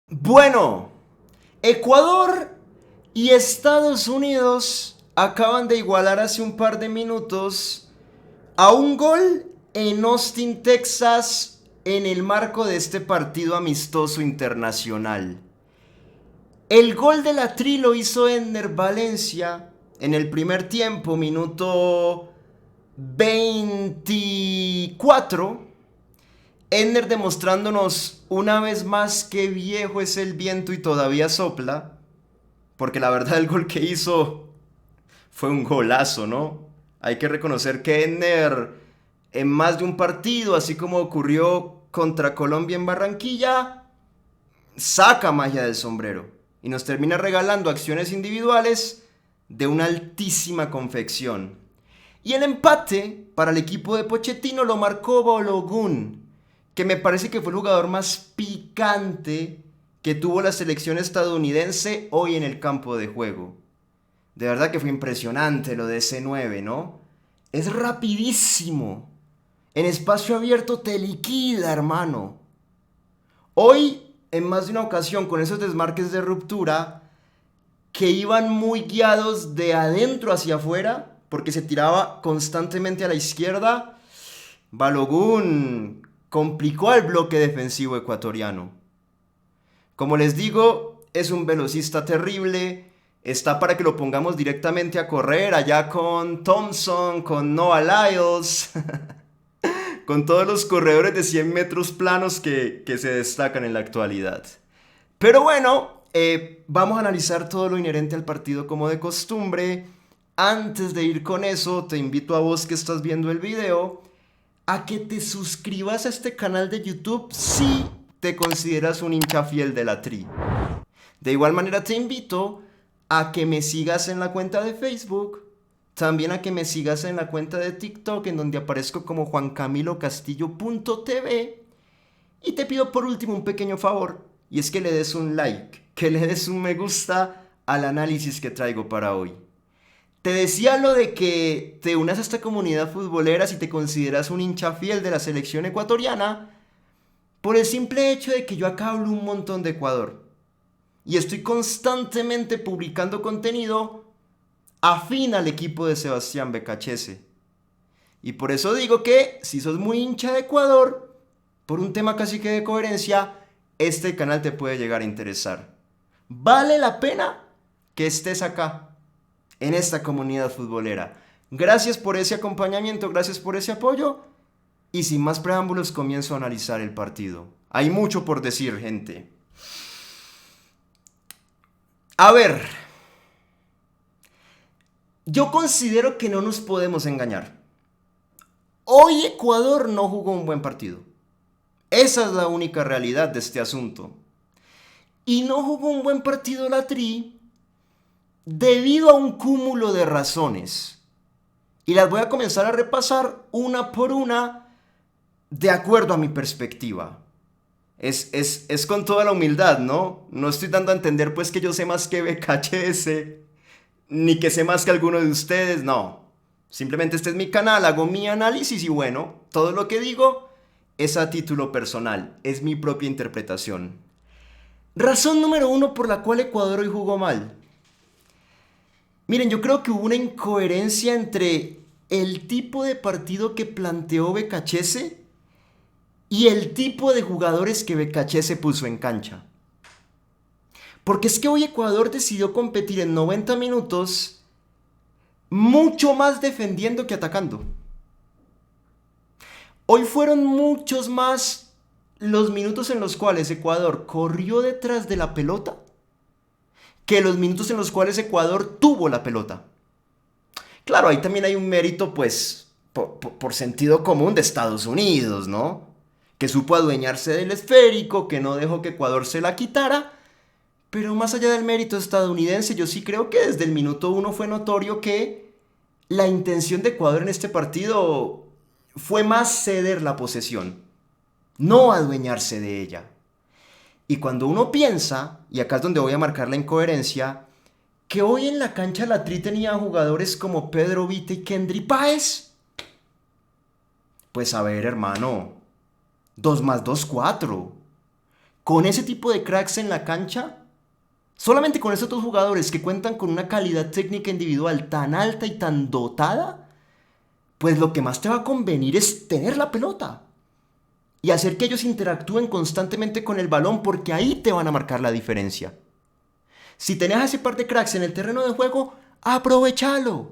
Bueno, Ecuador y Estados Unidos acaban de igualar hace un par de minutos a un gol en Austin, Texas, en el marco de este partido amistoso internacional. El gol de la Tri lo hizo Enner Valencia en el primer tiempo, minuto 24. Enner demostrándonos una vez más que viejo es el viento y todavía sopla. Porque la verdad el gol que hizo fue un golazo, ¿no? Hay que reconocer que Enner en más de un partido, así como ocurrió contra Colombia en Barranquilla, saca magia del sombrero y nos termina regalando acciones individuales de una altísima confección. Y el empate para el equipo de Pochettino lo marcó Balogun, que me parece que fue el jugador más picante que tuvo la selección estadounidense hoy en el campo de juego. De verdad que fue impresionante lo de ese 9, ¿no? Es rapidísimo. En espacio abierto te liquida, hermano. Hoy, en más de una ocasión, con esos desmarques de ruptura, que iban muy guiados de adentro hacia afuera, porque se tiraba constantemente a la izquierda, Balogun complicó al bloque defensivo ecuatoriano. Como les digo, es un velocista terrible. Está para que lo pongamos directamente a correr allá con Thompson, con Noah Lyles, con todos los corredores de 100 metros planos que se destacan en la actualidad. Pero bueno, vamos a analizar todo lo inherente al partido como de costumbre. Antes de ir con eso, te invito a vos que estás viendo el video a que te suscribas a este canal de YouTube si te consideras un hincha fiel de la Tri. De igual manera te invito a que me sigas en la cuenta de Facebook, también a que me sigas en la cuenta de TikTok en donde aparezco como juancamilocastillo.tv y te pido por último un pequeño favor y es que le des un like, que le des un me gusta al análisis que traigo para hoy. Te decía lo de que te unas a esta comunidad futbolera si te consideras un hincha fiel de la selección ecuatoriana por el simple hecho de que yo acá hablo un montón de Ecuador y estoy constantemente publicando contenido afín al equipo de Sebastián Becachese. Y por eso digo que si sos muy hincha de Ecuador, por un tema casi que de coherencia, este canal te puede llegar a interesar. Vale la pena que estés acá, en esta comunidad futbolera. Gracias por ese acompañamiento, gracias por ese apoyo. Y sin más preámbulos comienzo a analizar el partido. Hay mucho por decir, gente. A ver, yo considero que no nos podemos engañar. Hoy Ecuador no jugó un buen partido. Esa es la única realidad de este asunto. Y no jugó un buen partido la Tri debido a un cúmulo de razones. Y las voy a comenzar a repasar una por una de acuerdo a mi perspectiva. Es con toda la humildad, ¿no? No estoy dando a entender pues que yo sé más que BKHS, ni que sé más que alguno de ustedes, no. Simplemente este es mi canal, hago mi análisis y bueno, todo lo que digo es a título personal, es mi propia interpretación. Razón número uno por la cual Ecuador hoy jugó mal. Miren, yo creo que hubo una incoherencia entre el tipo de partido que planteó Becachese y el tipo de jugadores que Becachese puso en cancha. Porque es que hoy Ecuador decidió competir en 90 minutos mucho más defendiendo que atacando. Hoy fueron muchos más los minutos en los cuales Ecuador corrió detrás de la pelota que los minutos en los cuales Ecuador tuvo la pelota. Claro, ahí también hay un mérito, pues, por sentido común de Estados Unidos, ¿no? Que supo adueñarse del esférico, que no dejó que Ecuador se la quitara. Pero más allá del mérito estadounidense, yo sí creo que desde el minuto uno fue notorio que la intención de Ecuador en este partido fue más ceder la posesión, no adueñarse de ella. Y cuando uno piensa, y acá es donde voy a marcar la incoherencia, que hoy en la cancha la Tri tenía jugadores como Pedro Vite y Kendry Páez, pues a ver, hermano, 2 más 2, 4. con ese tipo de cracks en la cancha, solamente con esos dos jugadores que cuentan con una calidad técnica individual tan alta y tan dotada, pues lo que más te va a convenir es tener la pelota y hacer que ellos interactúen constantemente con el balón, porque ahí te van a marcar la diferencia. Si tenés a ese par de cracks en el terreno de juego, aprovechalo.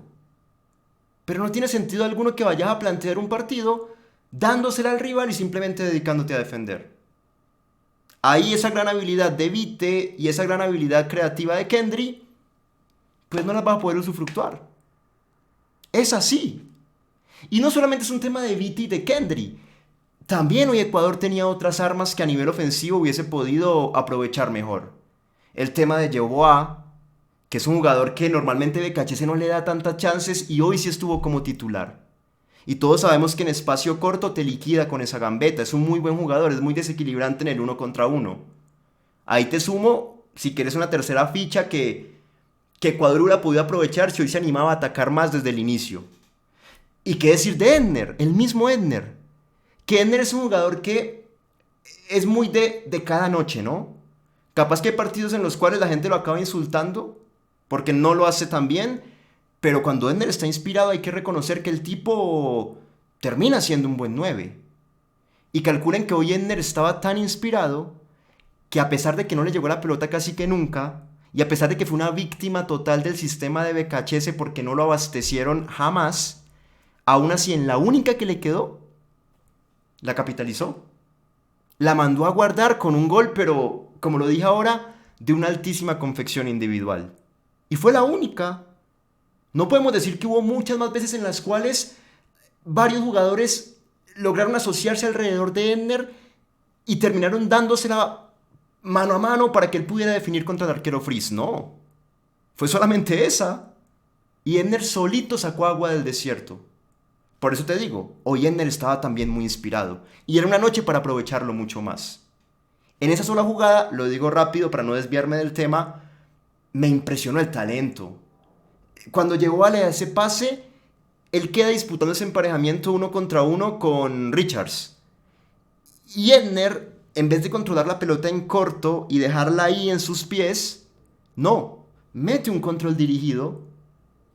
Pero no tiene sentido alguno que vayas a plantear un partido dándosela al rival y simplemente dedicándote a defender. Ahí esa gran habilidad de Vite y esa gran habilidad creativa de Kendry, pues no las vas a poder usufructuar. Es así. Y no solamente es un tema de Vite y de Kendry. También hoy Ecuador tenía otras armas que a nivel ofensivo hubiese podido aprovechar mejor. El tema de Yeboah, que es un jugador que normalmente BKHS no le da tantas chances y hoy sí estuvo como titular. Y todos sabemos que en espacio corto te liquida con esa gambeta. Es un muy buen jugador, es muy desequilibrante en el 1 contra 1. Ahí te sumo, si quieres, una tercera ficha que Ecuador hubiera podido aprovechar si hoy se animaba a atacar más desde el inicio. Y qué decir de Edner, el mismo Edner. Que Edner es un jugador que es muy de cada noche, ¿no? Capaz que hay partidos en los cuales la gente lo acaba insultando porque no lo hace tan bien, pero cuando Edner está inspirado hay que reconocer que el tipo termina siendo un buen 9. Y calculen que hoy Edner estaba tan inspirado que, a pesar de que no le llegó la pelota casi que nunca, y a pesar de que fue una víctima total del sistema de BKHS porque no lo abastecieron jamás, aún así en la única que le quedó, la capitalizó. La mandó a guardar con un gol, pero, como lo dije ahora, de una altísima confección individual. Y fue la única. No podemos decir que hubo muchas más veces en las cuales varios jugadores lograron asociarse alrededor de Edner y terminaron dándosela mano a mano para que él pudiera definir contra el arquero Frizz. No, fue solamente esa. Y Edner solito sacó agua del desierto. Por eso te digo, hoy Edner estaba también muy inspirado. Y era una noche para aprovecharlo mucho más. En esa sola jugada, lo digo rápido para no desviarme del tema, me impresionó el talento. Cuando llegó a ese pase, él queda disputando ese emparejamiento 1 contra 1 con Richards. Y Edner, en vez de controlar la pelota en corto y dejarla ahí en sus pies, no, mete un control dirigido.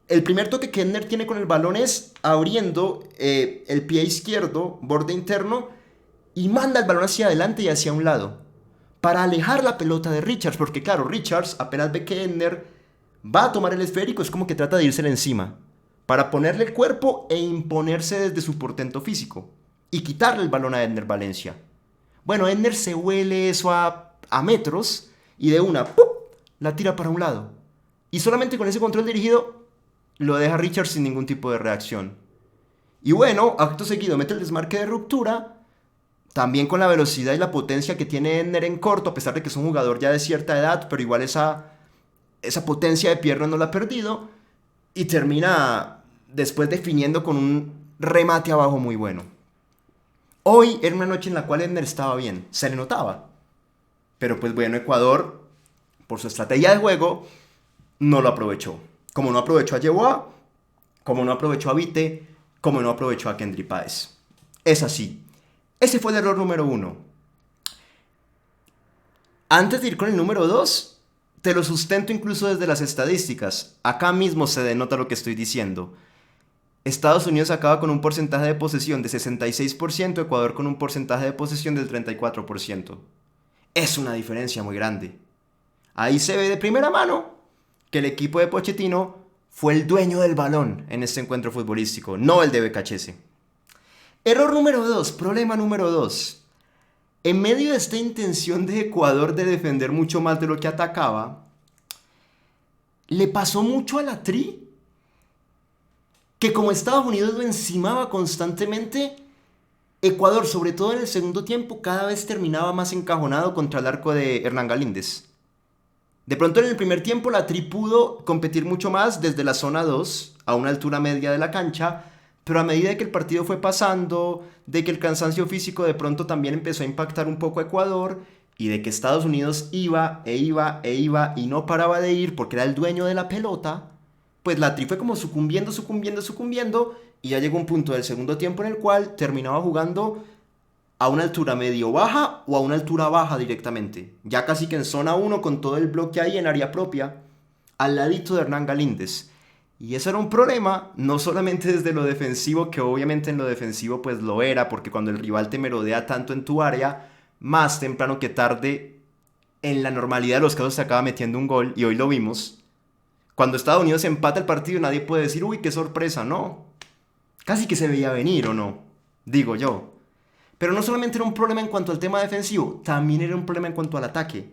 El primer toque que Edner tiene con el balón es abriendo el pie izquierdo, borde interno, y manda el balón hacia adelante y hacia un lado, para alejar la pelota de Richards, porque claro, Richards apenas ve que Edner va a tomar el esférico, es como que trata de írsele encima, para ponerle el cuerpo e imponerse desde su portento físico, y quitarle el balón a Edner Valencia. Bueno, Edner se huele eso a metros, y de una, ¡pum!, la tira para un lado. Y solamente con ese control dirigido lo deja Richards sin ningún tipo de reacción. Y bueno, acto seguido mete el desmarque de ruptura, también con la velocidad y la potencia que tiene Edner en corto, a pesar de que es un jugador ya de cierta edad, pero igual esa potencia de pierna no la ha perdido, y termina después definiendo con un remate abajo muy bueno. Hoy era una noche en la cual Edner estaba bien, se le notaba. Pero pues bueno, Ecuador, por su estrategia de juego, no lo aprovechó. Como no aprovechó a Yeboah, como no aprovechó a Vite, como no aprovechó a Kendry Páez. Es así. Ese fue el error número 1. Antes de ir con el número 2, te lo sustento incluso desde las estadísticas. Acá mismo se denota lo que estoy diciendo. Estados Unidos acaba con un porcentaje de posesión de 66%, Ecuador con un porcentaje de posesión del 34%. Es una diferencia muy grande. Ahí se ve de primera mano que el equipo de Pochettino fue el dueño del balón en este encuentro futbolístico, no el de BKHS. Error número 2, problema número 2. En medio de esta intención de Ecuador de defender mucho más de lo que atacaba, le pasó mucho a la Tri, que como Estados Unidos lo encimaba constantemente, Ecuador, sobre todo en el segundo tiempo, cada vez terminaba más encajonado contra el arco de Hernán Galíndez. De pronto en el primer tiempo la Tri pudo competir mucho más desde la zona 2, a una altura media de la cancha, pero a medida que el partido fue pasando, de que el cansancio físico de pronto también empezó a impactar un poco a Ecuador, y de que Estados Unidos iba y no paraba de ir porque era el dueño de la pelota, pues la Tri fue como sucumbiendo, y ya llegó un punto del segundo tiempo en el cual terminaba jugando a una altura medio baja o a una altura baja directamente. Ya casi que en zona 1 con todo el bloque ahí en área propia, al ladito de Hernán Galíndez. Y eso era un problema, no solamente desde lo defensivo, que obviamente en lo defensivo pues lo era, porque cuando el rival te merodea tanto en tu área, más temprano que tarde, en la normalidad de los casos se acaba metiendo un gol, y hoy lo vimos. Cuando Estados Unidos empata el partido nadie puede decir, uy, qué sorpresa, no. Casi que se veía venir, ¿o no? Digo yo. Pero no solamente era un problema en cuanto al tema defensivo, también era un problema en cuanto al ataque.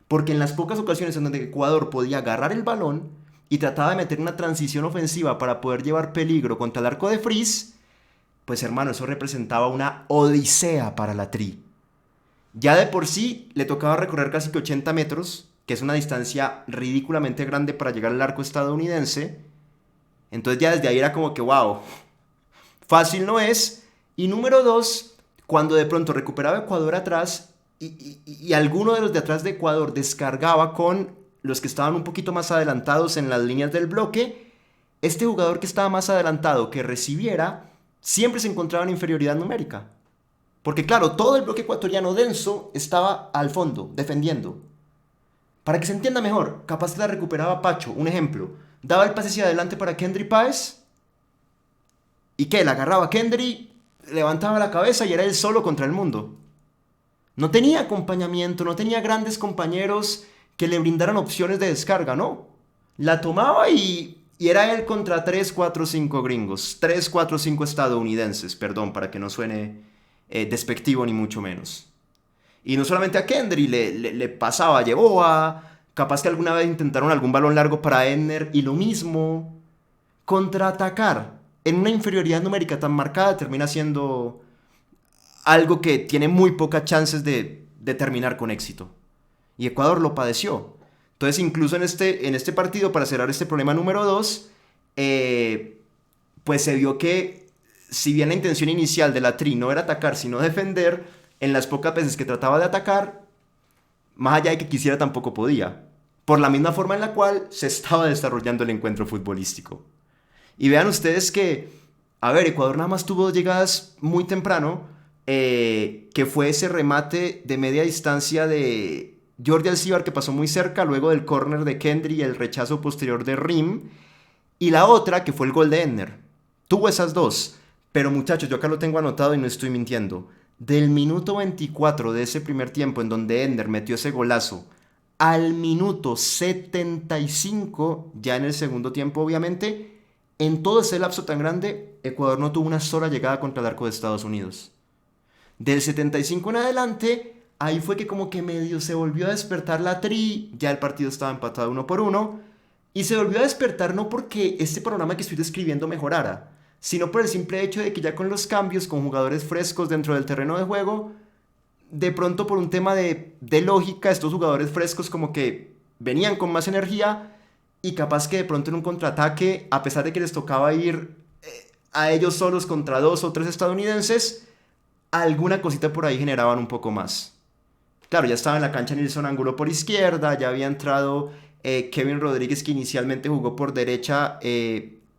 Porque en las pocas ocasiones en donde Ecuador podía agarrar el balón y trataba de meter una transición ofensiva para poder llevar peligro contra el arco de Frizz, pues hermano, eso representaba una odisea para la Tri. Ya de por sí le tocaba recorrer casi que 80 metros, que es una distancia ridículamente grande para llegar al arco estadounidense. Entonces ya desde ahí era como que wow, fácil no es. Y número dos, cuando de pronto recuperaba Ecuador atrás y alguno de los de atrás de Ecuador descargaba con los que estaban un poquito más adelantados en las líneas del bloque, este jugador que estaba más adelantado que recibiera siempre se encontraba en inferioridad numérica. Porque claro, todo el bloque ecuatoriano denso estaba al fondo, defendiendo. Para que se entienda mejor, capaz que la recuperaba Pacho, un ejemplo. Daba el pase hacia adelante para Kendry Páez. ¿Y qué? La agarraba Kendry, levantaba la cabeza y era él solo contra el mundo. No tenía acompañamiento, no tenía grandes compañeros que le brindaran opciones de descarga, no. La tomaba y era él contra 3, 4, 5 gringos. 3, 4, 5 estadounidenses, perdón, para que no suene despectivo ni mucho menos. Y no solamente a Kendry, le pasaba, llevó a... Capaz que alguna vez intentaron algún balón largo para Enner y lo mismo. Contraatacar en una inferioridad numérica tan marcada termina siendo algo que tiene muy pocas chances de terminar con éxito. Y Ecuador lo padeció. Entonces incluso en este partido, para cerrar este problema número 2, pues se vio que si bien la intención inicial de la Tri no era atacar sino defender, en las pocas veces que trataba de atacar, más allá de que quisiera tampoco podía, por la misma forma en la cual se estaba desarrollando el encuentro futbolístico. Y vean ustedes que, a ver, Ecuador nada más tuvo 2 llegadas muy temprano, que fue ese remate de media distancia de Jordi Alcibar que pasó muy cerca, luego del córner de Kendry y el rechazo posterior de Rim, y la otra que fue el gol de Enner. Tuvo esas 2, pero muchachos, yo acá lo tengo anotado y no estoy mintiendo. Del minuto 24 de ese primer tiempo en donde Enner metió ese golazo, al minuto 75, ya en el segundo tiempo obviamente, en todo ese lapso tan grande, Ecuador no tuvo una sola llegada contra el arco de Estados Unidos. Del 75 en adelante, ahí fue que como que medio se volvió a despertar la Tri, ya el partido estaba empatado 1-1, y se volvió a despertar no porque este panorama que estoy describiendo mejorara, sino por el simple hecho de que ya con los cambios, con jugadores frescos dentro del terreno de juego, de pronto por un tema de lógica, estos jugadores frescos como que venían con más energía y capaz que de pronto en un contraataque, a pesar de que les tocaba ir a ellos solos contra 2 o 3 estadounidenses, alguna cosita por ahí generaban un poco más. Claro, ya estaba en la cancha Nilson Angulo por izquierda, ya había entrado Kevin Rodríguez que inicialmente jugó por derecha,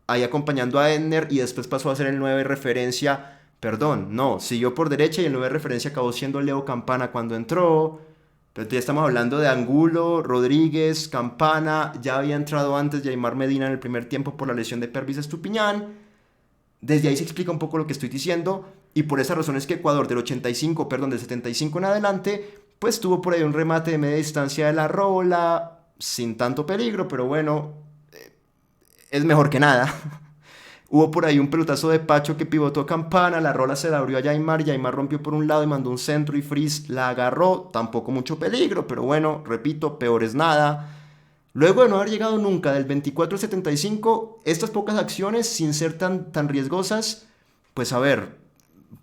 ahí acompañando a Enner y después pasó a ser el 9 referencia, perdón, no, siguió por derecha y el 9 referencia acabó siendo Leo Campana cuando entró. Pero ya estamos hablando de Angulo, Rodríguez, Campana, ya había entrado antes Yaimar Medina en el primer tiempo por la lesión de Pervis Estupiñán. Desde ahí se explica un poco lo que estoy diciendo y por esa razón es que Ecuador del 85, perdón, del 75 en adelante, pues tuvo por ahí un remate de media distancia de la Rola, sin tanto peligro, pero bueno, es mejor que nada. Hubo por ahí un pelotazo de Pacho que pivotó a Campana, la Rola se la abrió a Yaimar, Yaimar rompió por un lado y mandó un centro y Frizz la agarró, tampoco mucho peligro, pero bueno, repito, peor es nada. Luego de no haber llegado nunca del 24 al 75, estas pocas acciones, sin ser tan riesgosas, pues a ver,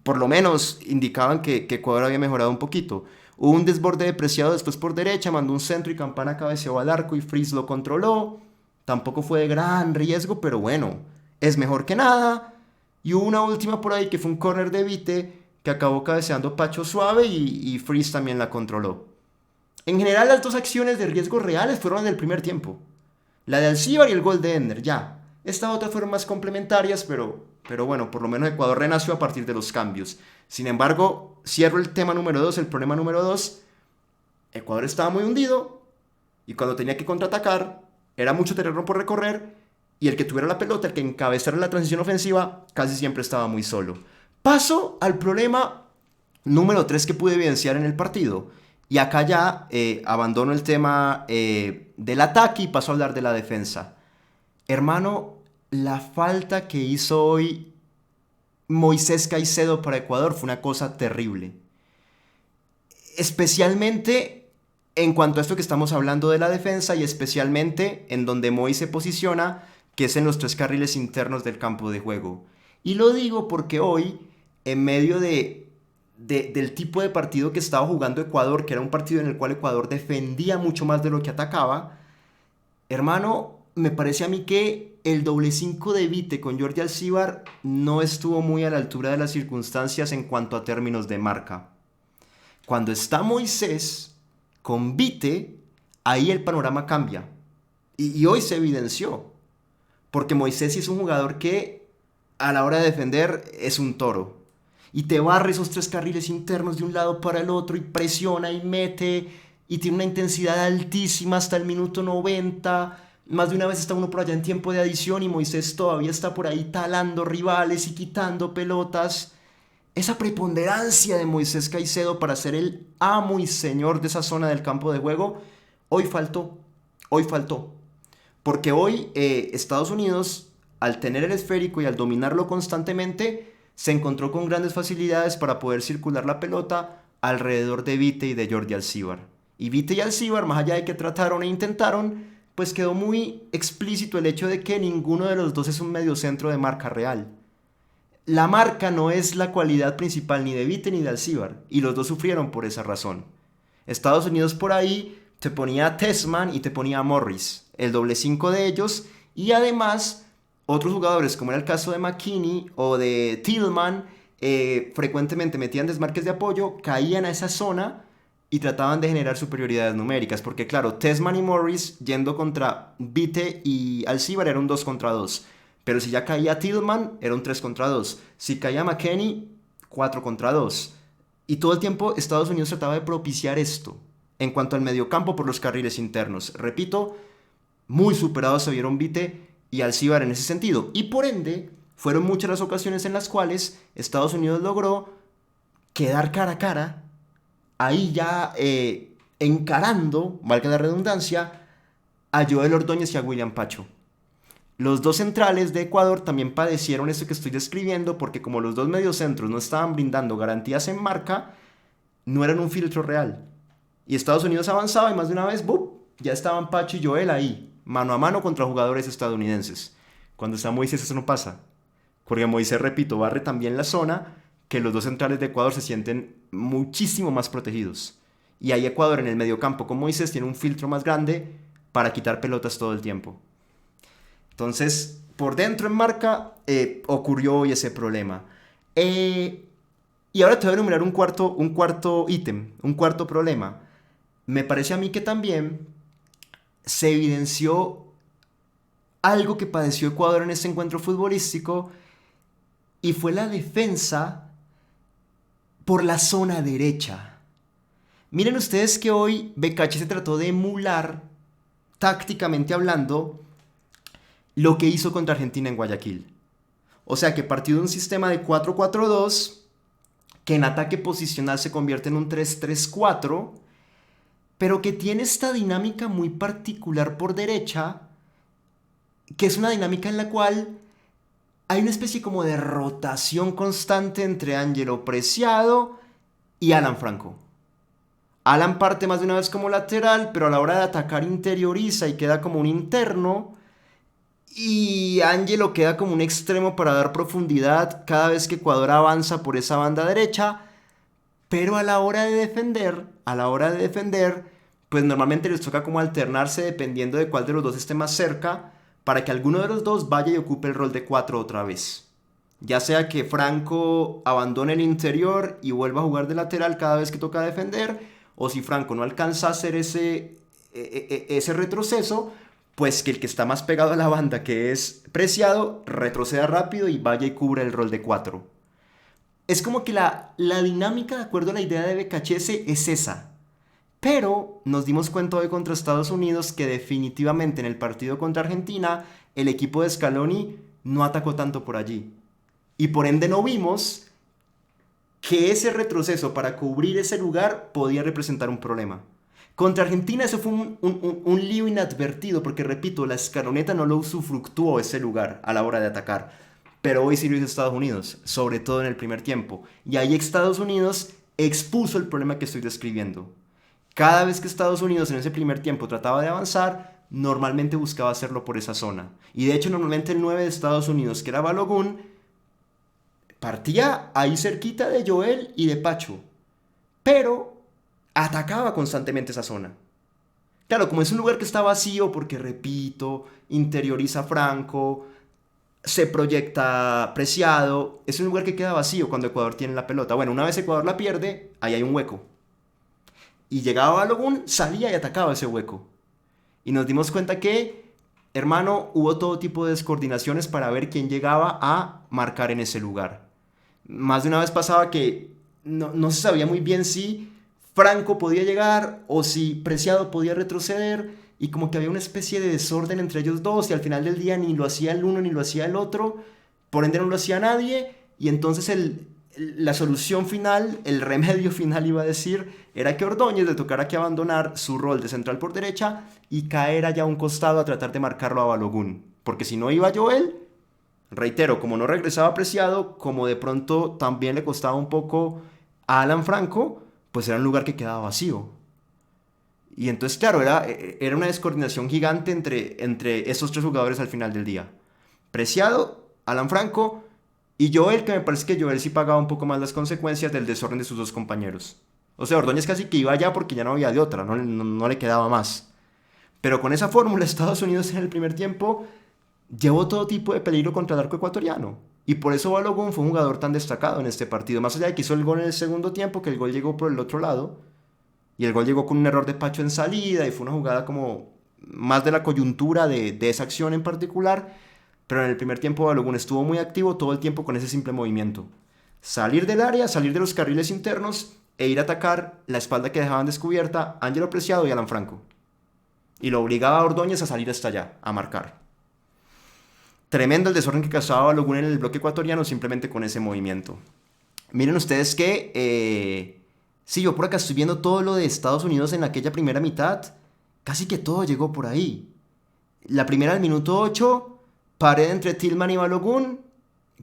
por lo menos indicaban que Ecuador había mejorado un poquito. Hubo un desborde depreciado después por derecha, mandó un centro y Campana cabeceó al arco y Frizz lo controló. Tampoco fue de gran riesgo, pero bueno, es mejor que nada. Y hubo una última por ahí que fue un córner de Vite que acabó cabeceando Pacho suave y Frizz también la controló. En general las 2 acciones de riesgo reales fueron en el primer tiempo. La de Alcibar y el gol de Enner, ya. Estas otras fueron más complementarias, pero pero bueno, por lo menos Ecuador renació a partir de los cambios. Sin embargo, cierro el tema número 2, el problema número 2. Ecuador estaba muy hundido y cuando tenía que contraatacar era mucho terreno por recorrer y el que tuviera la pelota, el que encabezara la transición ofensiva, casi siempre estaba muy solo. Paso al problema número 3 que pude evidenciar en el partido. Y acá ya abandono el tema del ataque y paso a hablar de la defensa. Hermano, la falta que hizo hoy Moisés Caicedo para Ecuador fue una cosa terrible. Especialmente en cuanto a esto que estamos hablando de la defensa y especialmente en donde Moisés se posiciona, que es en los 3 carriles internos del campo de juego. Y lo digo porque hoy, en medio del tipo de partido que estaba jugando Ecuador, que era un partido en el cual Ecuador defendía mucho más de lo que atacaba, hermano, me parece a mí que el doble 5 de Vite con Jordi Alcíbar no estuvo muy a la altura de las circunstancias en cuanto a términos de marca. Cuando está Moisés con Vite, ahí el panorama cambia. Y hoy se evidenció. Porque Moisés sí es un jugador que a la hora de defender es un toro. Y te barre esos 3 carriles internos de un lado para el otro y presiona y mete y tiene una intensidad altísima hasta el minuto 90. Más de una vez está uno por allá en tiempo de adición y Moisés todavía está por ahí talando rivales y quitando pelotas. Esa preponderancia de Moisés Caicedo para ser el amo y señor de esa zona del campo de juego, hoy faltó. Hoy faltó. Porque hoy Estados Unidos, al tener el esférico y al dominarlo constantemente, se encontró con grandes facilidades para poder circular la pelota alrededor de Vite y de Jordi Alcíbar. Y Vite y Alcíbar, más allá de que trataron e intentaron, pues quedó muy explícito el hecho de que ninguno de los dos es un mediocentro de marca real. La marca no es la cualidad principal ni de Vite ni de Alcíbar, y los dos sufrieron por esa razón. Estados Unidos por ahí te ponía a Tessman y te ponía a Morris, el doble 5 de ellos, y además otros jugadores, como era el caso de McKinney o de Tillman, frecuentemente metían desmarques de apoyo, caían a esa zona y trataban de generar superioridades numéricas, porque claro, Tessman y Morris yendo contra Vite y Alcíbar era un 2 contra 2, pero si ya caía Tillman era un 3 contra 2, si caía McKinney, 4 contra 2, y todo el tiempo Estados Unidos trataba de propiciar esto. En cuanto al mediocampo por los carriles internos, repito, muy superados se vieron Vite y Alcíbar en ese sentido. Y por ende, fueron muchas las ocasiones en las cuales Estados Unidos logró quedar cara a cara, ahí ya encarando, valga la redundancia, a Joel Ordóñez y a William Pacho. Los dos centrales de Ecuador también padecieron esto que estoy describiendo porque como los dos mediocentros no estaban brindando garantías en marca, no eran un filtro real. Y Estados Unidos avanzaba y más de una vez, ¡bum!, ya estaban Pacho y Joel ahí, mano a mano contra jugadores estadounidenses. Cuando está Moisés eso no pasa. Porque Moisés, repito, barre también la zona que los dos centrales de Ecuador se sienten muchísimo más protegidos. Y ahí Ecuador en el mediocampo con Moisés tiene un filtro más grande para quitar pelotas todo el tiempo. Entonces, por dentro en marca ocurrió hoy ese problema. Y ahora te voy a enumerar un cuarto ítem, un cuarto problema. Me parece a mí que también se evidenció algo que padeció Ecuador en este encuentro futbolístico y fue la defensa por la zona derecha. Miren ustedes que hoy Becache se trató de emular, tácticamente hablando, lo que hizo contra Argentina en Guayaquil. O sea que partió de un sistema de 4-4-2 que en ataque posicional se convierte en un 3-3-4, pero que tiene esta dinámica muy particular por derecha, que es una dinámica en la cual hay una especie como de rotación constante entre Ángelo Preciado y Alan Franco. Alan parte más de una vez como lateral, pero a la hora de atacar interioriza y queda como un interno, y Ángelo queda como un extremo para dar profundidad cada vez que Ecuador avanza por esa banda derecha, pero a la hora de defender, pues normalmente les toca como alternarse dependiendo de cuál de los dos esté más cerca, para que alguno de los dos vaya y ocupe el rol de 4 otra vez. Ya sea que Franco abandone el interior y vuelva a jugar de lateral cada vez que toca defender, o si Franco no alcanza a hacer ese retroceso, pues que el que está más pegado a la banda, que es Preciado, retroceda rápido y vaya y cubra el rol de 4. Es como que la dinámica, de acuerdo a la idea de Becachese, es esa. Pero nos dimos cuenta hoy contra Estados Unidos que definitivamente en el partido contra Argentina el equipo de Scaloni no atacó tanto por allí. Y por ende no vimos que ese retroceso para cubrir ese lugar podía representar un problema. Contra Argentina eso fue un lío inadvertido, porque repito, la escaloneta no lo usufructuó ese lugar a la hora de atacar. Pero hoy sí lo hizo Estados Unidos, sobre todo en el primer tiempo. Y ahí Estados Unidos expuso el problema que estoy describiendo. Cada vez que Estados Unidos en ese primer tiempo trataba de avanzar, normalmente buscaba hacerlo por esa zona. Y de hecho normalmente el 9 de Estados Unidos, que era Balogun, partía ahí cerquita de Joel y de Pacho. Pero atacaba constantemente esa zona. Claro, como es un lugar que está vacío porque, repito, interioriza Franco, se proyecta Preciado, es un lugar que queda vacío cuando Ecuador tiene la pelota. Bueno, una vez Ecuador la pierde, ahí hay un hueco. Y llegaba Balogun, salía y atacaba ese hueco. Y nos dimos cuenta que, hermano, hubo todo tipo de descoordinaciones para ver quién llegaba a marcar en ese lugar. Más de una vez pasaba que no se sabía muy bien si Franco podía llegar o si Preciado podía retroceder, y como que había una especie de desorden entre ellos dos, y al final del día ni lo hacía el uno ni lo hacía el otro, por ende no lo hacía nadie, y entonces la solución final, el remedio final iba a decir, era que Ordóñez le tocara que abandonar su rol de central por derecha y caer allá a un costado a tratar de marcarlo a Balogun, porque si no iba Joel, reitero, como no regresaba apreciado, como de pronto también le costaba un poco a Alan Franco, pues era un lugar que quedaba vacío. Y entonces, claro, era una descoordinación gigante entre esos tres jugadores al final del día. Preciado, Alan Franco y Joel, que me parece que Joel sí pagaba un poco más las consecuencias del desorden de sus dos compañeros. O sea, Ordóñez casi que iba allá porque ya no había de otra, no le quedaba más. Pero con esa fórmula, Estados Unidos en el primer tiempo llevó todo tipo de peligro contra el arco ecuatoriano. Y por eso Balogun fue un jugador tan destacado en este partido. Más allá de que hizo el gol en el segundo tiempo, que el gol llegó por el otro lado. Y el gol llegó con un error de Pacho en salida y fue una jugada como más de la coyuntura de esa acción en particular. Pero en el primer tiempo Balogun estuvo muy activo todo el tiempo con ese simple movimiento. Salir del área, salir de los carriles internos e ir a atacar la espalda que dejaban descubierta Ángelo Preciado y Alan Franco. Y lo obligaba a Ordóñez a salir hasta allá, a marcar. Tremendo el desorden que causaba Balogun en el bloque ecuatoriano simplemente con ese movimiento. Miren ustedes que... sí, yo por acá estoy viendo todo lo de Estados Unidos en aquella primera mitad. Casi que todo llegó por ahí. La primera al minuto 8, pared entre Tillman y Balogun,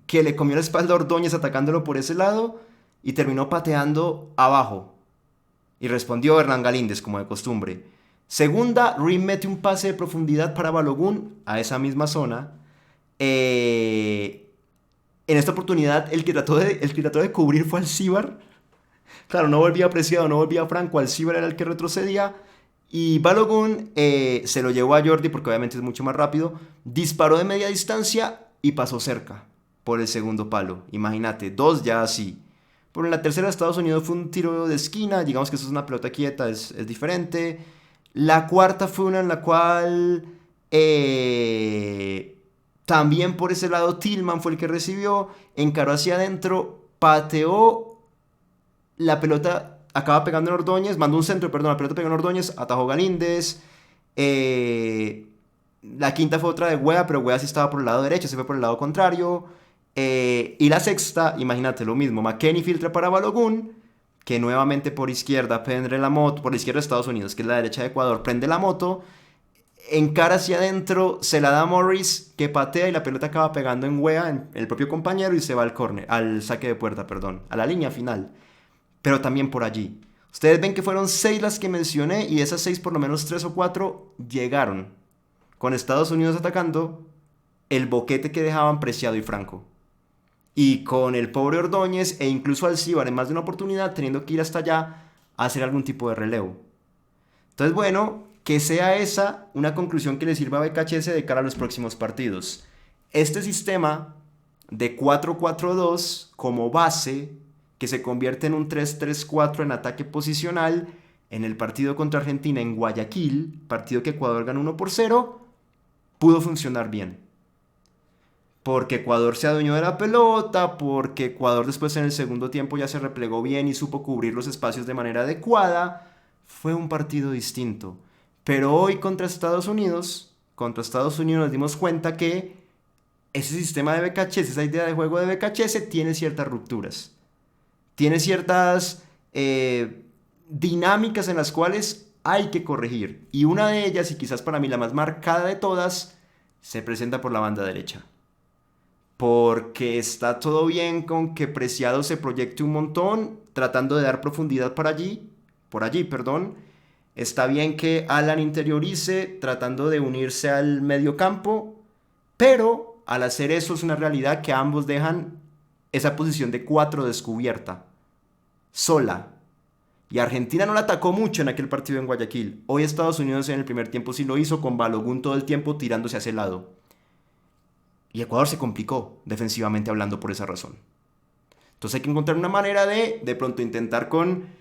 que le comió la espalda a Ordóñez atacándolo por ese lado y terminó pateando abajo. Y respondió Hernán Galíndez, como de costumbre. Segunda, Rim mete un pase de profundidad para Balogun a esa misma zona. En esta oportunidad, el que trató de cubrir fue Alcíbar. Claro, no volvía Preciado, no volvía Franco, Alcíbar era el que retrocedía. Y Balogun se lo llevó a Jordi porque obviamente es mucho más rápido. Disparó de media distancia y pasó cerca por el segundo palo. Imagínate, dos ya así. Pero en la tercera de Estados Unidos fue un tiro de esquina. Digamos que eso es una pelota quieta, es diferente. La cuarta fue una en la cual también por ese lado Tillman fue el que recibió. Encaró hacia adentro, pateó. La pelota acaba pegando en Ordóñez, mandó un centro, perdón, la pelota pegó en Ordóñez, atajó Galíndez. La quinta fue otra de Wea, pero Wea sí estaba por el lado derecho, se fue por el lado contrario. Y la sexta, imagínate lo mismo, McKennie filtra para Balogun, que nuevamente por izquierda prende la moto, por la izquierda de Estados Unidos, que es la derecha de Ecuador, prende la moto, encara hacia adentro, se la da a Morris, que patea y la pelota acaba pegando en Wea, en el propio compañero, y se va al córner, al saque de puerta, perdón, a la línea final. Pero también por allí. Ustedes ven que fueron 6 las que mencioné y de esas 6 por lo menos 3 o 4 llegaron. Con Estados Unidos atacando el boquete que dejaban Preciado y Franco. Y con el pobre Ordóñez e incluso Alcíbar en más de una oportunidad teniendo que ir hasta allá a hacer algún tipo de relevo. Entonces bueno, que sea esa una conclusión que le sirva a Becachese de cara a los próximos partidos. Este sistema de 4-4-2 como base, que se convierte en un 3-3-4 en ataque posicional en el partido contra Argentina en Guayaquil, partido que Ecuador ganó 1-0, pudo funcionar bien. Porque Ecuador se adueñó de la pelota, porque Ecuador después en el segundo tiempo ya se replegó bien y supo cubrir los espacios de manera adecuada. Fue un partido distinto. Pero hoy contra Estados Unidos nos dimos cuenta que ese sistema de BKHS, esa idea de juego de BKHS tiene ciertas rupturas. Tiene ciertas dinámicas en las cuales hay que corregir. Y una de ellas, y quizás para mí la más marcada de todas, se presenta por la banda derecha. Porque está todo bien con que Preciado se proyecte un montón, tratando de dar profundidad por allí, perdón. Está bien que Alan interiorice, tratando de unirse al medio campo, pero al hacer eso es una realidad que ambos dejan esa posición de 4 descubierta, sola. Y Argentina no la atacó mucho en aquel partido en Guayaquil. Hoy Estados Unidos en el primer tiempo sí lo hizo, con Balogun todo el tiempo tirándose hacia ese lado. Y Ecuador se complicó defensivamente hablando por esa razón. Entonces hay que encontrar una manera de pronto intentar con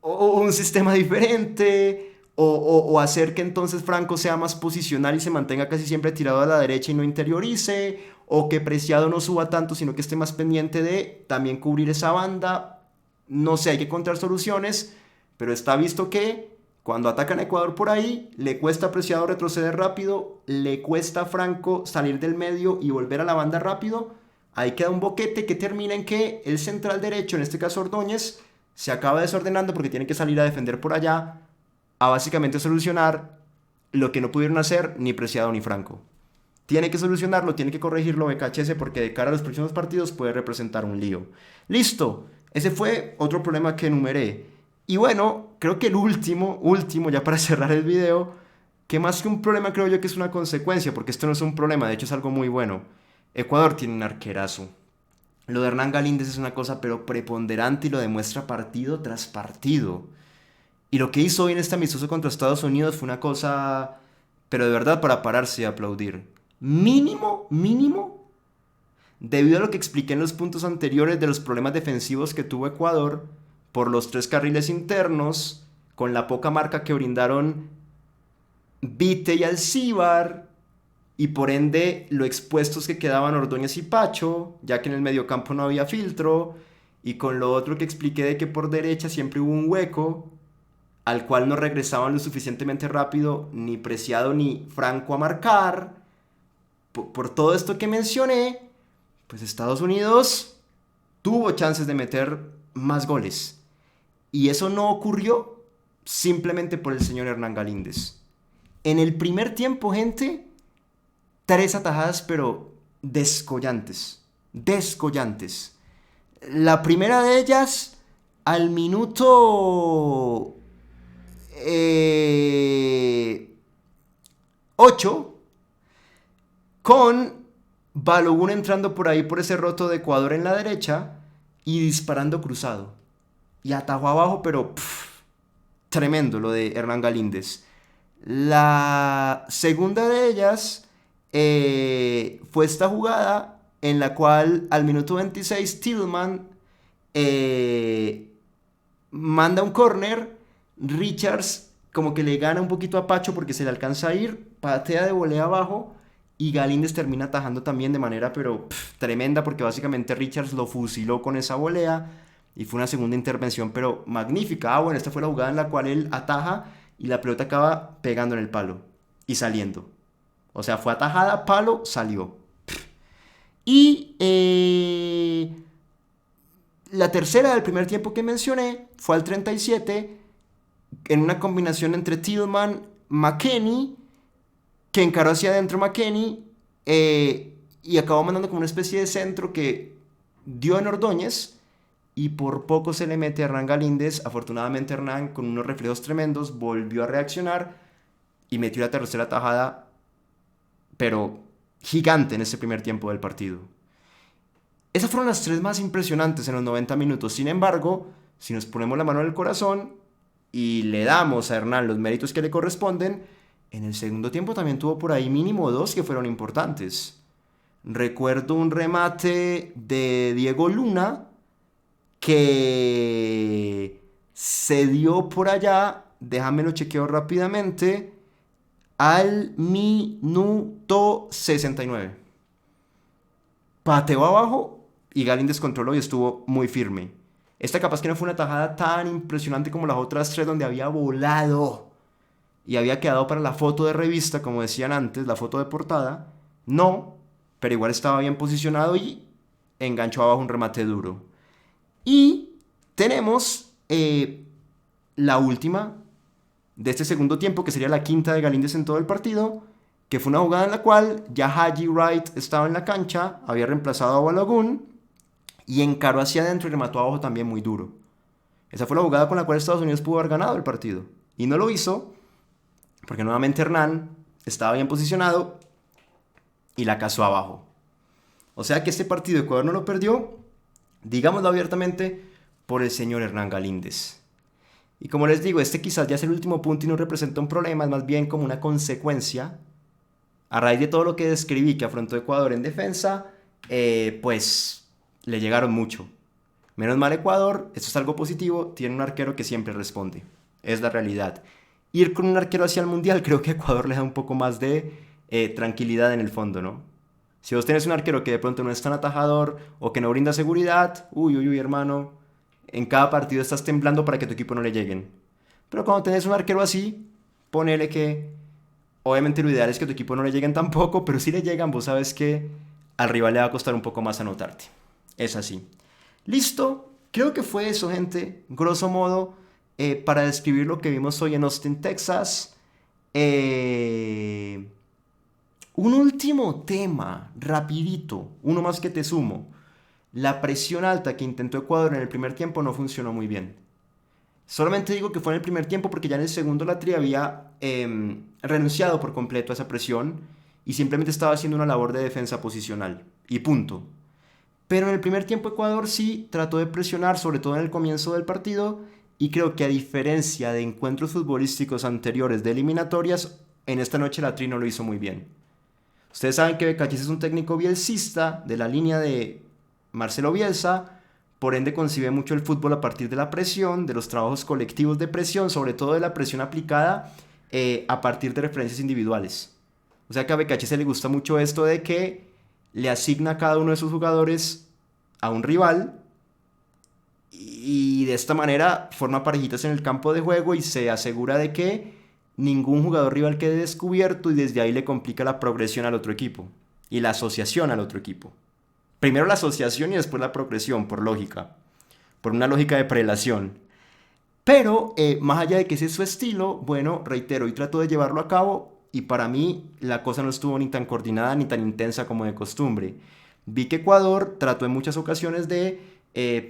un sistema diferente o hacer que entonces Franco sea más posicional y se mantenga casi siempre tirado a la derecha y no interiorice, o que Preciado no suba tanto sino que esté más pendiente de también cubrir esa banda. No sé, hay que encontrar soluciones, pero está visto que cuando atacan a Ecuador por ahí, le cuesta a Preciado retroceder rápido, le cuesta a Franco salir del medio y volver a la banda rápido. Ahí queda un boquete que termina en que el central derecho, en este caso Ordóñez, se acaba desordenando porque tiene que salir a defender por allá, a básicamente solucionar lo que no pudieron hacer ni Preciado ni Franco. Tiene que solucionarlo, tiene que corregirlo BKHS porque de cara a los próximos partidos puede representar un lío. Listo, ese fue otro problema que enumeré. Y bueno, creo que el último, ya para cerrar el video, que más que un problema creo yo que es una consecuencia, porque esto no es un problema, de hecho es algo muy bueno. Ecuador tiene un arquerazo. Lo de Hernán Galíndez es una cosa pero preponderante y lo demuestra partido tras partido. Y lo que hizo hoy en este amistoso contra Estados Unidos fue una cosa, pero de verdad para pararse y aplaudir. Mínimo, debido a lo que expliqué en los puntos anteriores de los problemas defensivos que tuvo Ecuador, por los 3 carriles internos, con la poca marca que brindaron Vite y Alcíbar, y por ende lo expuestos que quedaban Ordóñez y Pacho, ya que en el mediocampo no había filtro, y con lo otro que expliqué de que por derecha siempre hubo un hueco, al cual no regresaban lo suficientemente rápido ni Preciado ni Franco a marcar. Por todo esto que mencioné, pues Estados Unidos tuvo chances de meter más goles. Y eso no ocurrió simplemente por el señor Hernán Galíndez. En el primer tiempo, gente, 3 atajadas, pero descollantes. Descollantes. La primera de ellas, al minuto 8, con Balogun entrando por ahí por ese roto de Ecuador en la derecha y disparando cruzado. Y atajó abajo, pero tremendo lo de Hernán Galíndez. La segunda de ellas fue esta jugada en la cual al minuto 26 Tillman manda un córner. Richards como que le gana un poquito a Pacho porque se le alcanza a ir, patea de volea abajo y Galíndez termina atajando también de manera pero tremenda porque básicamente Richards lo fusiló con esa volea y fue una segunda intervención pero magnífica. Bueno, esta fue la jugada en la cual él ataja y la pelota acaba pegando en el palo y saliendo. O sea, fue atajada, palo, salió. Y la tercera del primer tiempo que mencioné fue al 37, en una combinación entre Tillman, McKennie, que encaró hacia adentro McKennie y acabó mandando como una especie de centro que dio en Ordóñez y por poco se le mete a Hernán Galíndez. Afortunadamente Hernán, con unos reflejos tremendos, volvió a reaccionar y metió la tercera tajada, pero gigante en ese primer tiempo del partido. Esas fueron las 3 más impresionantes en los 90 minutos. Sin embargo, si nos ponemos la mano en el corazón y le damos a Hernán los méritos que le corresponden, en el segundo tiempo también tuvo por ahí mínimo 2 que fueron importantes. Recuerdo un remate de Diego Luna que se dio por allá, déjame lo chequeo rápidamente, al minuto 69. Pateó abajo y Galíndez controló y estuvo muy firme. Esta capaz que no fue una tajada tan impresionante como las otras tres donde había volado y había quedado para la foto de revista, como decían antes, la foto de portada. No, pero igual estaba bien posicionado y enganchó abajo un remate duro. Y tenemos la última de este segundo tiempo, que sería la quinta de Galíndez en todo el partido, que fue una jugada en la cual ya Haji Wright estaba en la cancha, había reemplazado a Balogun y encaró hacia adentro y remató abajo también muy duro. Esa fue la jugada con la cual Estados Unidos pudo haber ganado el partido. Y no lo hizo porque nuevamente Hernán estaba bien posicionado y la cazó abajo. O sea que este partido Ecuador no lo perdió, digámoslo abiertamente, por el señor Hernán Galíndez. Y como les digo, este quizás ya es el último punto y no representa un problema, es más bien como una consecuencia. A raíz de todo lo que describí que afrontó Ecuador en defensa, pues le llegaron mucho. Menos mal Ecuador, esto es algo positivo, tiene un arquero que siempre responde. Es la realidad. Ir con un arquero hacia el Mundial, creo que a Ecuador le da un poco más de tranquilidad en el fondo, ¿no? Si vos tenés un arquero que de pronto no es tan atajador o que no brinda seguridad, uy, hermano, en cada partido estás temblando para que tu equipo no le lleguen. Pero cuando tenés un arquero así, ponele que obviamente lo ideal es que tu equipo no le lleguen tampoco, pero si le llegan, vos sabes que al rival le va a costar un poco más anotarte. Es así. Listo, creo que fue eso, gente. Grosso modo, para describir lo que vimos hoy en Austin, Texas. Un último tema, rapidito, uno más que te sumo. La presión alta que intentó Ecuador en el primer tiempo no funcionó muy bien. Solamente digo que fue en el primer tiempo porque ya en el segundo la Tri había renunciado por completo a esa presión y simplemente estaba haciendo una labor de defensa posicional. Y punto. Pero en el primer tiempo Ecuador sí trató de presionar, sobre todo en el comienzo del partido, y creo que a diferencia de encuentros futbolísticos anteriores de eliminatorias, en esta noche la Tri no lo hizo muy bien. Ustedes saben que Becachis es un técnico bielcista de la línea de Marcelo Bielsa, por ende concibe mucho el fútbol a partir de la presión, de los trabajos colectivos de presión, sobre todo de la presión aplicada a partir de referencias individuales. O sea que a Becachis le gusta mucho esto de que le asigna a cada uno de sus jugadores a un rival y de esta manera forma parejitas en el campo de juego y se asegura de que ningún jugador rival quede descubierto y desde ahí le complica la progresión al otro equipo y la asociación al otro equipo. Primero la asociación y después la progresión, por lógica, por una lógica de prelación. Pero más allá de que ese es su estilo, bueno, reitero, y trato de llevarlo a cabo y para mí la cosa no estuvo ni tan coordinada ni tan intensa como de costumbre. Vi que Ecuador trató en muchas ocasiones de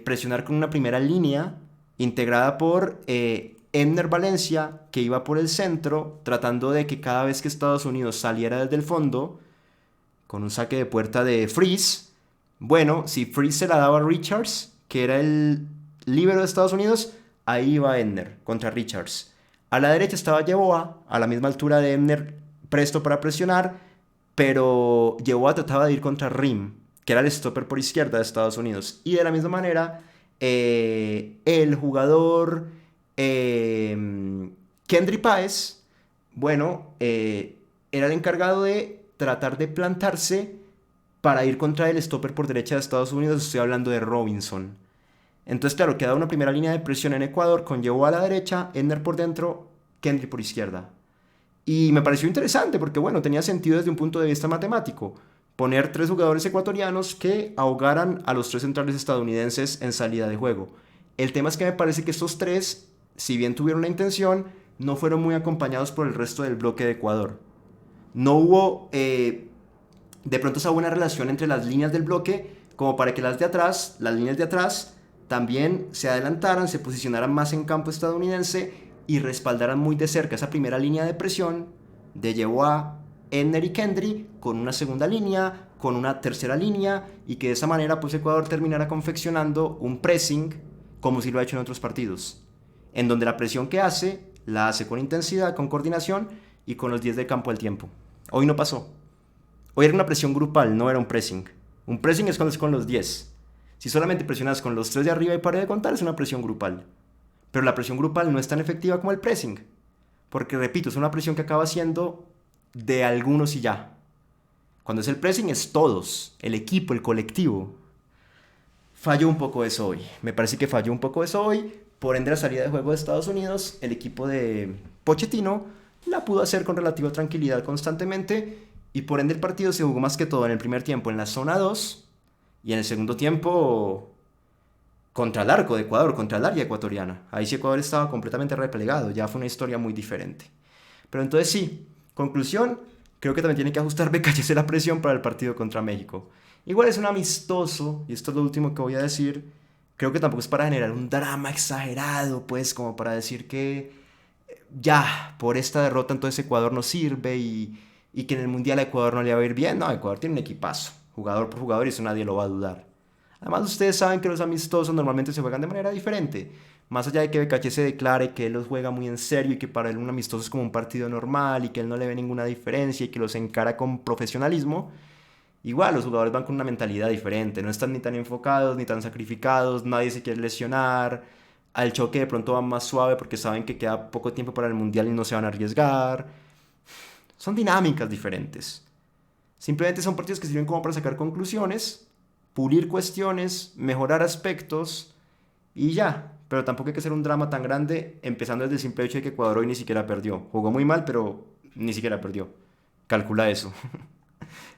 presionar con una primera línea integrada por Emner Valencia, que iba por el centro, tratando de que cada vez que Estados Unidos saliera desde el fondo, con un saque de puerta de Freeze, bueno, si Freeze se la daba a Richards, que era el líbero de Estados Unidos, ahí iba Emner contra Richards. A la derecha estaba Yeboah, a la misma altura de Emner, presto para presionar, pero Yeboah trataba de ir contra Rim, que era el stopper por izquierda de Estados Unidos. Y de la misma manera, el jugador Kendry Páez, bueno, era el encargado de tratar de plantarse para ir contra el stopper por derecha de Estados Unidos. Estoy hablando de Robinson. Entonces, claro, queda una primera línea de presión en Ecuador con Yeboah a la derecha, Emner por dentro, Kendry por izquierda. Y me pareció interesante porque, bueno, tenía sentido desde un punto de vista matemático. Poner tres jugadores ecuatorianos que ahogaran a los tres centrales estadounidenses en salida de juego. El tema es que me parece que estos tres, si bien tuvieron la intención, no fueron muy acompañados por el resto del bloque de Ecuador. No hubo de pronto esa buena relación entre las líneas del bloque como para que las líneas de atrás, también se adelantaran, se posicionaran más en campo estadounidense y respaldaran muy de cerca esa primera línea de presión de Yeboah, Emner y Kendry con una segunda línea, con una tercera línea y que de esa manera pues Ecuador terminara confeccionando un pressing como si lo ha hecho en otros partidos, en donde la presión que hace, la hace con intensidad, con coordinación y con los 10 de campo al tiempo. Hoy no pasó. Hoy era una presión grupal, no era un pressing. Un pressing es cuando es con los 10. Si solamente presionas con los 3 de arriba y para de contar, es una presión grupal. Pero la presión grupal no es tan efectiva como el pressing. Porque, repito, es una presión que acaba siendo de algunos y ya. Cuando es el pressing es todos, el equipo, el colectivo. Falló un poco eso hoy. Me parece que falló un poco eso hoy. Por ende, la salida de juego de Estados Unidos, el equipo de Pochettino la pudo hacer con relativa tranquilidad constantemente. Y por ende, el partido se jugó más que todo en el primer tiempo en la zona 2 y en el segundo tiempo contra el arco de Ecuador, contra el área ecuatoriana. Ahí sí Ecuador estaba completamente replegado. Ya fue una historia muy diferente. Pero entonces sí, conclusión, creo que también tiene que ajustar BKC la presión para el partido contra México. Igual es un amistoso, y esto es lo último que voy a decir, creo que tampoco es para generar un drama exagerado, pues como para decir que ya, por esta derrota entonces Ecuador no sirve y que en el Mundial a Ecuador no le va a ir bien. No, Ecuador tiene un equipazo, jugador por jugador, y eso nadie lo va a dudar. Además, ustedes saben que los amistosos normalmente se juegan de manera diferente. Más allá de que Becaché se declare que él los juega muy en serio y que para él un amistoso es como un partido normal y que él no le ve ninguna diferencia y que los encara con profesionalismo, igual los jugadores van con una mentalidad diferente. No están ni tan enfocados ni tan sacrificados, nadie se quiere lesionar. Al choque de pronto van más suave porque saben que queda poco tiempo para el mundial y no se van a arriesgar. Son dinámicas diferentes. Simplemente son partidos que sirven como para sacar conclusiones, pulir cuestiones, mejorar aspectos y ya. Pero tampoco hay que hacer un drama tan grande, empezando desde el simple hecho de que Ecuador hoy ni siquiera perdió. Jugó muy mal, pero ni siquiera perdió. Calcula eso.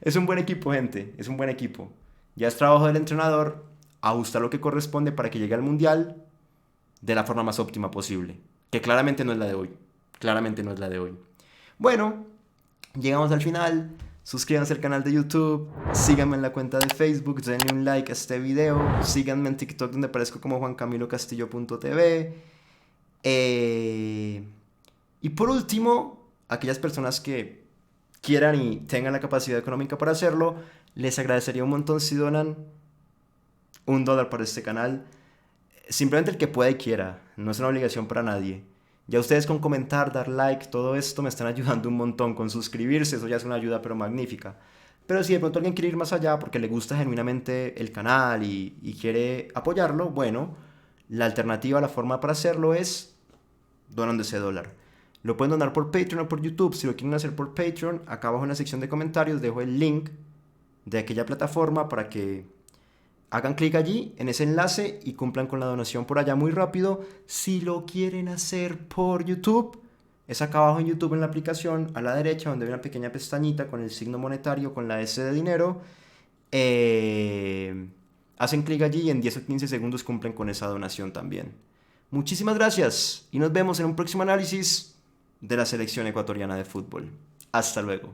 Es un buen equipo, gente. Es un buen equipo. Ya es trabajo del entrenador ajustar lo que corresponde para que llegue al mundial de la forma más óptima posible. Que claramente no es la de hoy. Claramente no es la de hoy. Bueno, llegamos al final. Suscríbanse al canal de YouTube, síganme en la cuenta de Facebook, denle un like a este video, síganme en TikTok donde aparezco como juancamilocastillo.tv. Y por último, aquellas personas que quieran y tengan la capacidad económica para hacerlo, les agradecería un montón si donan $1 para este canal. Simplemente el que pueda y quiera, no es una obligación para nadie. Ya ustedes con comentar, dar like, todo esto me están ayudando un montón. Con suscribirse, eso ya es una ayuda pero magnífica. Pero si de pronto alguien quiere ir más allá porque le gusta genuinamente el canal y quiere apoyarlo, bueno, la alternativa, la forma para hacerlo es donando ese dólar. Lo pueden donar por Patreon o por YouTube. Si lo quieren hacer por Patreon, acá abajo en la sección de comentarios dejo el link de aquella plataforma para que hagan clic allí en ese enlace y cumplan con la donación por allá muy rápido. Si lo quieren hacer por YouTube, es acá abajo en YouTube en la aplicación, a la derecha, donde hay una pequeña pestañita con el signo monetario, con la S de dinero. Hacen clic allí y en 10 o 15 segundos cumplen con esa donación también. Muchísimas gracias y nos vemos en un próximo análisis de la selección ecuatoriana de fútbol. Hasta luego.